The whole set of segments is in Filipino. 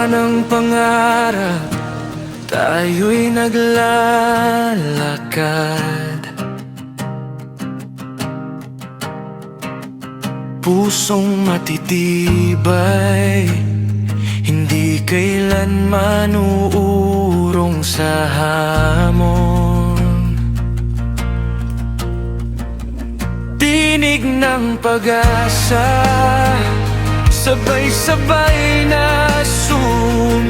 ng pangarap, tayo'y naglalakad. Pusong matitibay, hindi kailanman uurong sa hamon. Tinig ng pag-asa, sabay-sabay na sumisikat.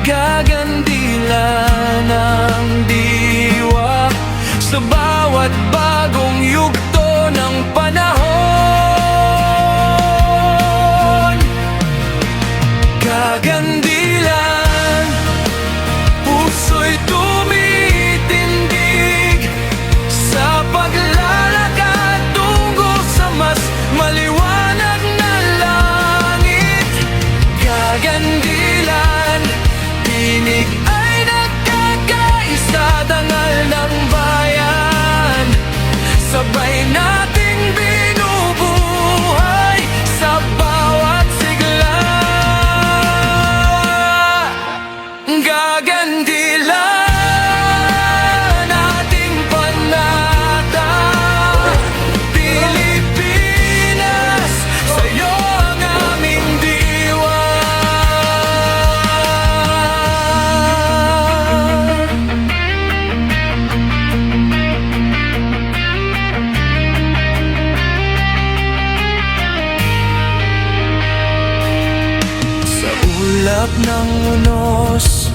Gagandila ng diwa sa bawat bagong yugto ng panahon. Gagandilan, puso'y tumitindig sa paglalakad tungo sa mas maliwanag na langit. Gagandilan, tinig ay nagkakaisa, dangal ng bayan, sabay nating binubuhay sa bawat sigla. Gagandilan ating panata, Pilipinas, sa'yo ang aming diwa. Sa ulap ng unos,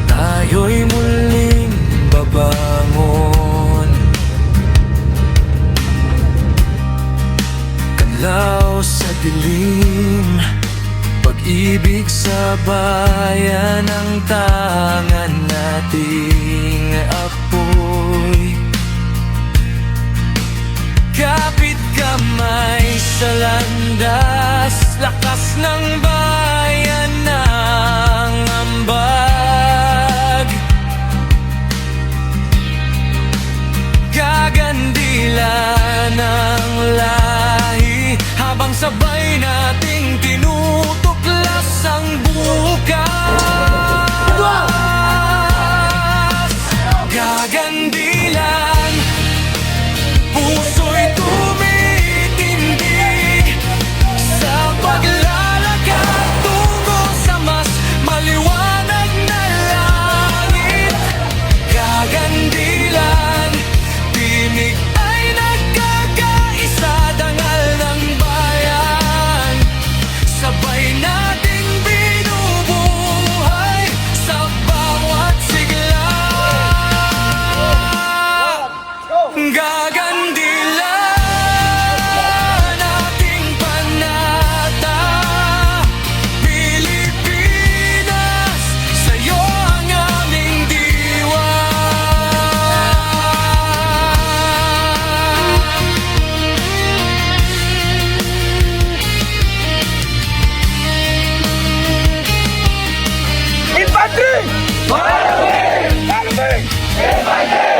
tayo'y muling babangon. Kalaw sa dilim, pag-ibig sa bayan ang tangan nating apoy. Kapit kamay sa landas, lakas ng bayan ng ambag. Gagandilan ng lahi, habang sabay nating tinutuklas ang bukas. Gagandilan, puso'y tumitindig sa paglalakad tungo sa mas maliwanag na langit. Gagandilan, tinig ay nagkakaisa, dangal ng bayan, sabay nating binubuhay sa bawat sigla. Gagandilan ating panata, Pilipinas, sa'yo ang aming diwa. Infantry! Army! Infantry!